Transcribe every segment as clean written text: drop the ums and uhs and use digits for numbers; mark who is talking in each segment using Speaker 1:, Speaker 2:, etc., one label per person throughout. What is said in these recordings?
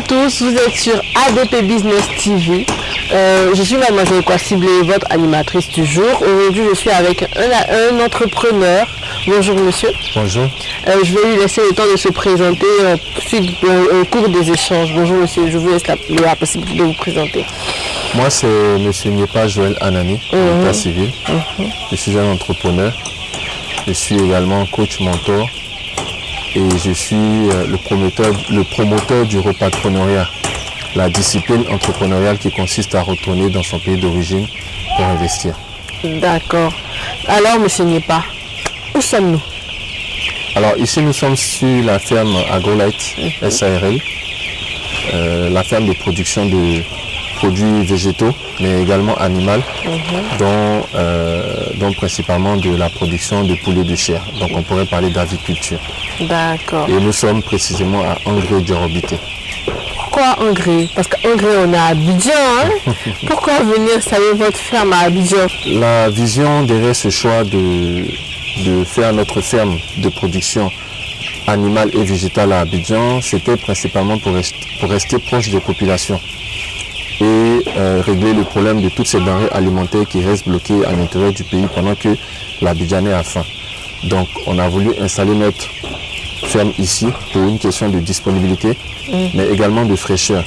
Speaker 1: tous, vous êtes sur ADP Business TV. Je suis Mademoiselle Kwassiblé, votre animatrice du jour. Aujourd'hui, je suis avec un entrepreneur. Bonjour monsieur.
Speaker 2: Bonjour.
Speaker 1: Je vais lui laisser le temps de se présenter au cours des échanges. Bonjour monsieur, je vous laisse la possibilité de vous présenter.
Speaker 2: Moi, c'est monsieur Nyepa Joël Anani, en état civil. Je suis un entrepreneur. Je suis également coach mentor. Et je suis le promoteur du repatrionnariat, la discipline entrepreneuriale qui consiste à retourner dans son pays d'origine pour investir.
Speaker 1: D'accord. Alors, monsieur Nyepa, où sommes-nous?
Speaker 2: Alors ici, nous sommes sur la ferme AgroLight SARL, la ferme de production de produits végétaux, mais également animaux, dont principalement de la production de poulets de chair. Donc on pourrait parler d'aviculture.
Speaker 1: D'accord.
Speaker 2: Et nous sommes précisément à Angré Djorobité.
Speaker 1: Pourquoi Angré? Parce qu'Angré, on est à Abidjan. Hein? Pourquoi venir installer votre ferme à Abidjan?
Speaker 2: La vision derrière ce choix de faire notre ferme de production animale et végétale à Abidjan, c'était principalement pour rester proche des populations et régler le problème de toutes ces denrées alimentaires qui restent bloquées à l'intérieur du pays pendant que l'Abidjanais a faim. Donc on a voulu installer notre ferme ici pour une question de disponibilité, mais également de fraîcheur.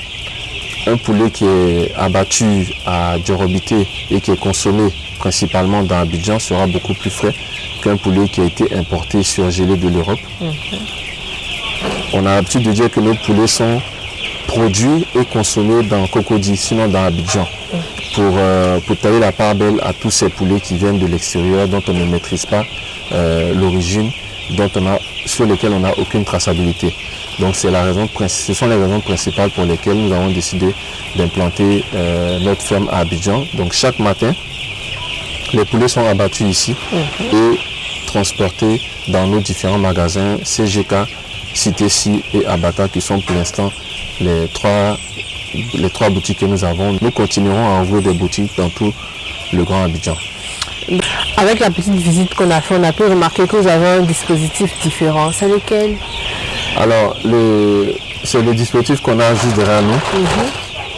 Speaker 2: Un poulet qui est abattu à Djorobité et qui est consommé principalement dans Abidjan sera beaucoup plus frais qu'un poulet qui a été importé surgelé de l'Europe. On a l'habitude de dire que nos poulets sont produits et consommés dans Cocody, sinon dans Abidjan, pour tailler la part belle à tous ces poulets qui viennent de l'extérieur, dont on ne maîtrise pas l'origine, sur lesquels on n'a aucune traçabilité. Donc ce sont les raisons principales pour lesquelles nous avons décidé d'implanter notre ferme à Abidjan. Donc chaque matin, les poulets sont abattus ici et transportés dans nos différents magasins CGK, Cité-ci et Abata, qui sont pour l'instant les trois boutiques que nous avons. Nous continuerons à ouvrir des boutiques dans tout le Grand Abidjan.
Speaker 1: Avec la petite visite qu'on a fait, on a pu remarquer que vous avez un dispositif différent. C'est lequel? Alors,
Speaker 2: c'est le dispositif qu'on a juste derrière nous,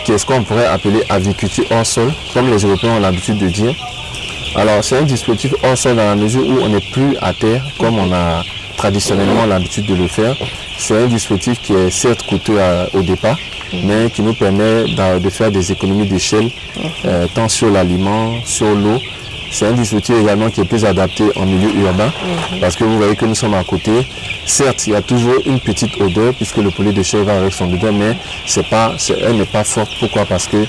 Speaker 2: qui est ce qu'on pourrait appeler aviculture hors sol, comme les Européens ont l'habitude de dire. Alors, c'est un dispositif hors sol dans la mesure où on n'est plus à terre, comme on a traditionnellement l'habitude de le faire. C'est un dispositif qui est certes coûteux au départ, mais qui nous permet de faire des économies d'échelle, tant sur l'aliment, sur l'eau. C'est un dispositif également qui est plus adapté en milieu urbain, parce que vous voyez que nous sommes à côté. Certes, il y a toujours une petite odeur, puisque le poulet de chair va avec son odeur, mais elle n'est pas forte. Pourquoi? Parce que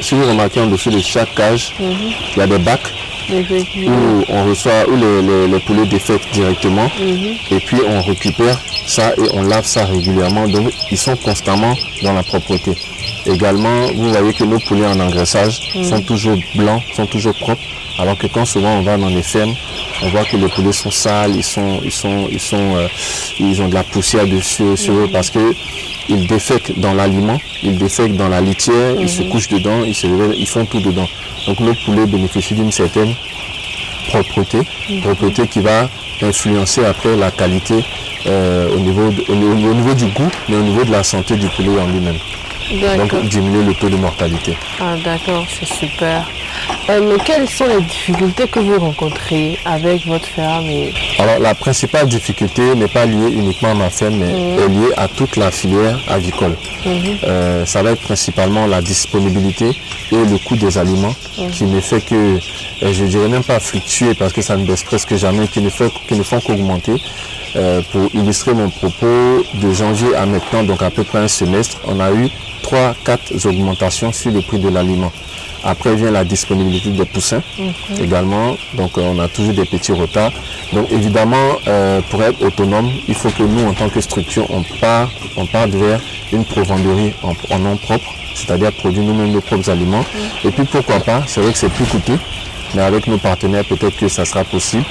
Speaker 2: si vous remarquez en dessous de chaque cage, il y a des bacs où les poulets défèquent directement, et puis on récupère ça et on lave ça régulièrement. Donc ils sont constamment dans la propreté. Également, vous voyez que nos poulets en engraissage sont toujours blancs, sont toujours propres, alors que quand souvent on va dans les fermes, on voit que les poulets sont sales, ils ont de la poussière dessus sur eux parce que ils défèquent dans l'aliment, ils défèquent dans la litière, ils se couchent dedans, ils se réveillent, ils font tout dedans. Donc nos poulets bénéficient d'une certaine propreté qui va influencer après la qualité au niveau du goût, mais au niveau de la santé du poulet en lui-même. Donc diminuer le taux de mortalité.
Speaker 1: Ah d'accord, c'est super. Mais quelles sont les difficultés que vous rencontrez avec votre ferme?
Speaker 2: Alors la principale difficulté n'est pas liée uniquement à ma ferme, mais est liée à toute la filière avicole. Ça va être principalement la disponibilité et le coût des aliments qui ne fait que, je dirais même pas fluctuer parce que ça ne baisse presque jamais, qui ne font qu'augmenter. Pour illustrer mon propos, de janvier à maintenant, donc à peu près un semestre, on a eu 3-4 augmentations sur le prix de l'aliment. Après vient la disponibilité des poussins également, donc on a toujours des petits retards. Donc évidemment, pour être autonome, il faut que nous, en tant que structure, on parte vers une provenderie en nom propre, c'est-à-dire produire nous-mêmes nos propres aliments. Et puis pourquoi pas, c'est vrai que c'est plus coûteux, mais avec nos partenaires, peut-être que ça sera possible.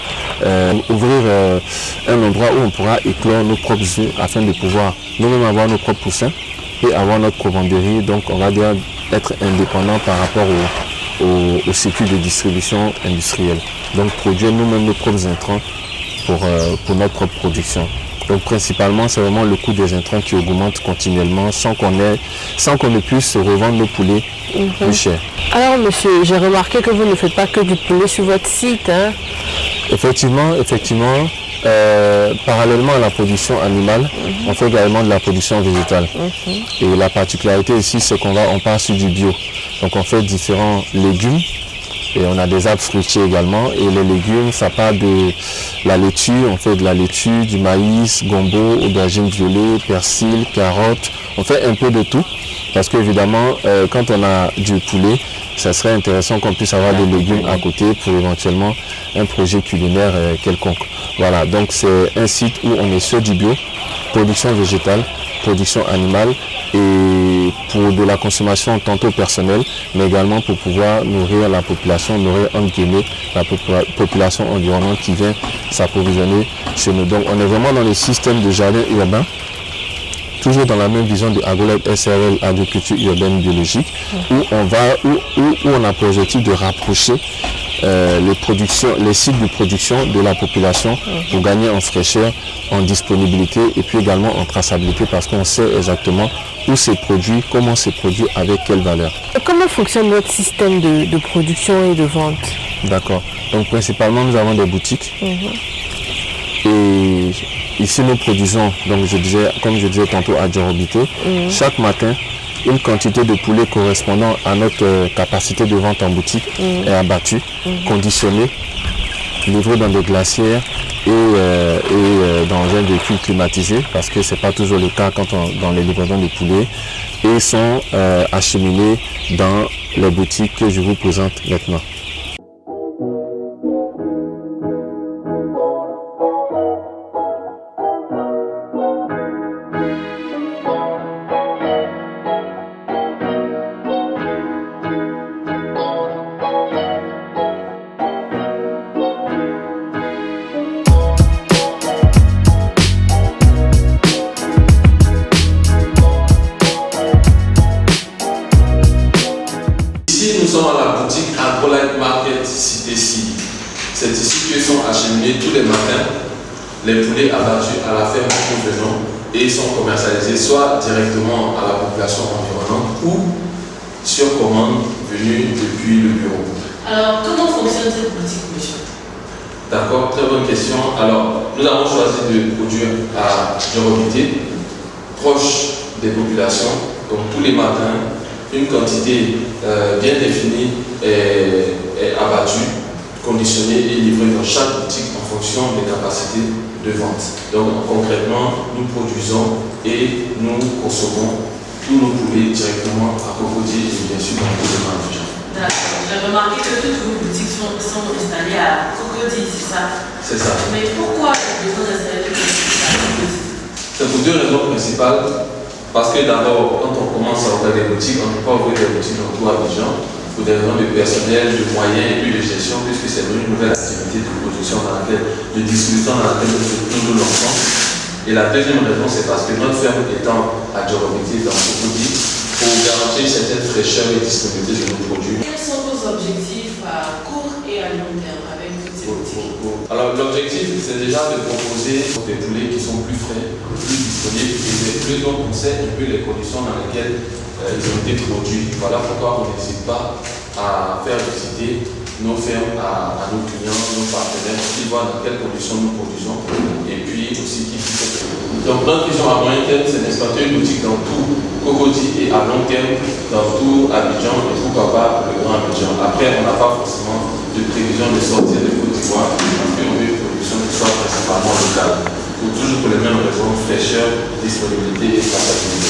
Speaker 2: Ouvrir un endroit où on pourra éclore nos propres œufs afin de pouvoir nous-mêmes avoir nos propres poussins et avoir notre provenderie. Donc on va dire être indépendant par rapport au circuit de distribution industrielle. Donc produire nous-mêmes nos propres intrants pour notre propre production. Donc principalement, c'est vraiment le coût des intrants qui augmente continuellement sans qu'on ne puisse revendre nos poulets plus cher.
Speaker 1: Alors monsieur, j'ai remarqué que vous ne faites pas que du poulet sur votre site, hein?
Speaker 2: Effectivement, parallèlement à la production animale, on fait également de la production végétale. Et la particularité ici, c'est on part sur du bio. Donc on fait différents légumes. Et on a des arbres fruitiers également. Et les légumes, ça part de la laitue. On fait de la laitue, du maïs, gombo, aubergines violets, persil, carottes. On fait un peu de tout. Parce qu'évidemment, quand on a du poulet, ça serait intéressant qu'on puisse avoir des légumes à côté pour éventuellement un projet culinaire quelconque. Voilà, donc c'est un site où on est sur du bio, production végétale, production animale, et pour de la consommation tantôt personnelle, mais également pour pouvoir nourrir la population, nourrir entre guillemets la population environnante qui vient s'approvisionner chez nous. Donc on est vraiment dans le système de jardin urbain, toujours dans la même vision de Agolab SRL, agriculture urbaine biologique, où on a pour objectif de rapprocher les sites de production de la population pour gagner en fraîcheur, en disponibilité et puis également en traçabilité, parce qu'on sait exactement où c'est produit, comment c'est produit, avec quelle valeur.
Speaker 1: Comment fonctionne votre système de production et de vente?
Speaker 2: D'accord. Donc principalement nous avons des boutiques. Et ici nous produisons, donc comme je disais tantôt à Djorobité, chaque matin une quantité de poulet correspondant à notre capacité de vente en boutique est abattue, conditionnée, livrée dans des glacières et dans un véhicule climatisé, parce que ce n'est pas toujours le cas dans les livraisons de poulet, et sont acheminés dans les boutiques que je vous présente maintenant.
Speaker 3: Nous sommes à la boutique AgroLife Market Cité Cible. C'est ici que sont acheminés tous les matins les poulets abattus à la ferme que nous venons, et ils sont commercialisés soit directement à la population environnante ou sur commande venue depuis le bureau.
Speaker 4: Alors, comment fonctionne cette boutique, monsieur?
Speaker 3: D'accord, très bonne question. Alors, nous avons choisi de produire à Djorobité, proche des populations, donc tous les matins. Une quantité bien définie est abattue, conditionnée et livrée dans chaque boutique en fonction des capacités de vente. Donc concrètement, nous produisons et nous consommons tous nos poulets directement à Cocody et bien sûr dans tous les magasins.
Speaker 4: D'accord. J'ai remarqué que toutes vos boutiques sont installées à Cocody, c'est ça?
Speaker 3: C'est ça.
Speaker 4: Mais pourquoi le besoin d'installer des boutiques à Cocody?
Speaker 3: C'est pour deux raisons principales. Parce que d'abord, quand on commence à ouvrir des boutiques, on ne peut pas ouvrir des boutiques dans tout Abidjan pour des raisons de personnel, de moyens et puis de gestion, puisque c'est une nouvelle activité de production de distribution dans laquelle nous nous lançons. Et la deuxième raison, c'est parce que notre ferme étant à Djorobité dans Cocody, pour garantir une certaine fraîcheur et disponibilité de nos produits.
Speaker 4: Quels sont vos objectifs à court et à long terme avec toutes ces boutiques?
Speaker 3: Alors l'objectif, c'est déjà de proposer des poulets qui sont plus frais, plus disponibles et plus dont on sait un peu les conditions dans lesquelles ils ont été produits. Voilà pourquoi on n'hésite pas à faire visiter nos fermes à nos clients, nos partenaires, qui voient dans quelles conditions nous produisons et puis aussi qui sont. Donc notre vision à moyen terme, c'est d'implanter une boutique dans tout Cocody et à long terme dans tout Abidjan et pourquoi pas le Grand Abidjan. Après, on n'a pas forcément de prévision de sortir de Côte d'Ivoire parce qu'on veut une production qui soit principalement locale. Toujours pour les mêmes raisons, fraîcheur, disponibilité et traçabilité.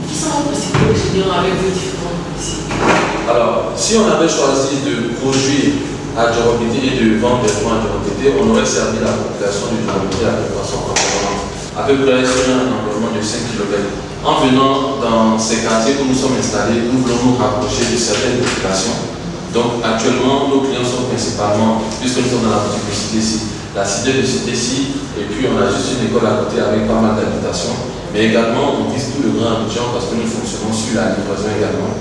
Speaker 4: Qui sont vos principaux clients avec vos différentes boutiques?
Speaker 3: Alors, si on avait choisi de produire à Djorobité et de vendre directement à Djorobité, on aurait servi la population de Djorobité à la population environnante, à peu près sur un environnement de 5 km. En venant dans ces quartiers où nous sommes installés, nous voulons nous rapprocher de certaines populations. Donc actuellement, nos clients sont principalement, puisque nous sommes dans la boutique de Cité-Ci, la cité de Cité-Ci, et puis on a juste une école à côté avec pas mal d'habitations. Mais également, on vise tout le Grand Abidjan parce que nous fonctionnons sur la livraison également.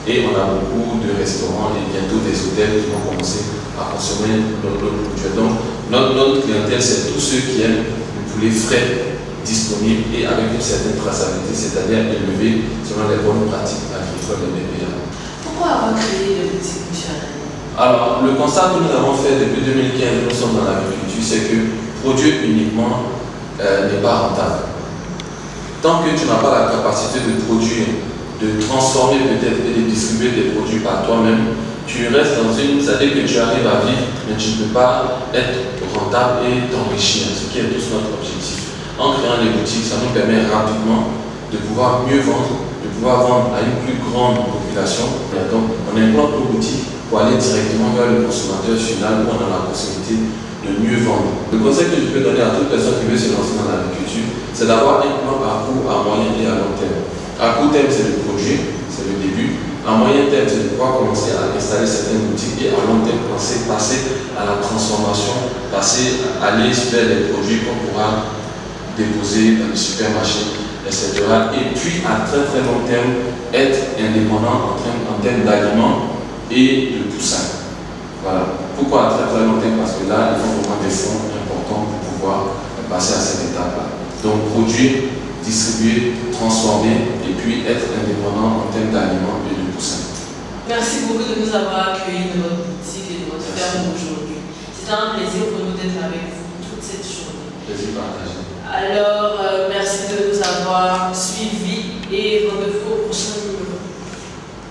Speaker 3: Et on a beaucoup de restaurants et bientôt des hôtels qui vont commencer à consommer nos produits. Donc notre clientèle, c'est tous ceux qui aiment le poulet frais disponible et avec une certaine traçabilité, c'est-à-dire élevée selon les bonnes pratiques agricoles des BPA.
Speaker 4: Pourquoi avoir créé le boutique, monsieur Alain?
Speaker 3: Alors, le constat que nous avons fait depuis 2015, nous sommes dans l'agriculture, c'est que produire uniquement n'est pas rentable. Tant que tu n'as pas la capacité de produire, de transformer peut-être et de distribuer des produits par toi-même, tu restes dans une... C'est-à-dire que tu arrives à vivre, mais tu ne peux pas être rentable et t'enrichir, ce qui est tous notre objectif. En créant des boutiques, ça nous permet rapidement de pouvoir mieux vendre, de pouvoir vendre à une plus grande population. Et donc, on implante nos boutiques pour aller directement vers le consommateur final où on a la possibilité de mieux vendre. Le conseil que je peux donner à toute personne qui veut se lancer dans l'agriculture, c'est d'avoir un plan à court, à moyen et à long terme. À court terme, c'est le projet, c'est le début. À moyen terme, c'est de pouvoir commencer à installer certaines boutiques et à long terme, passer à la transformation, aller vers les produits qu'on pourra déposer dans les supermarchés, etc. Et puis, à très très long terme, être indépendant en termes d'aliments et de poussins. Voilà. Pourquoi à très très long terme? Parce que là, il faut vraiment des fonds importants pour pouvoir passer à cette étape-là. Donc, produire, distribuer, transformer et puis être indépendant en termes d'aliments et de poussins.
Speaker 4: Merci beaucoup de nous avoir accueillis de votre boutique et de votre ferme aujourd'hui. C'est un plaisir pour nous d'être avec vous toute cette journée.
Speaker 3: Plaisir partagé.
Speaker 4: Alors, merci de nous avoir suivis et rendez-vous au prochain numéro.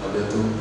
Speaker 3: À bientôt.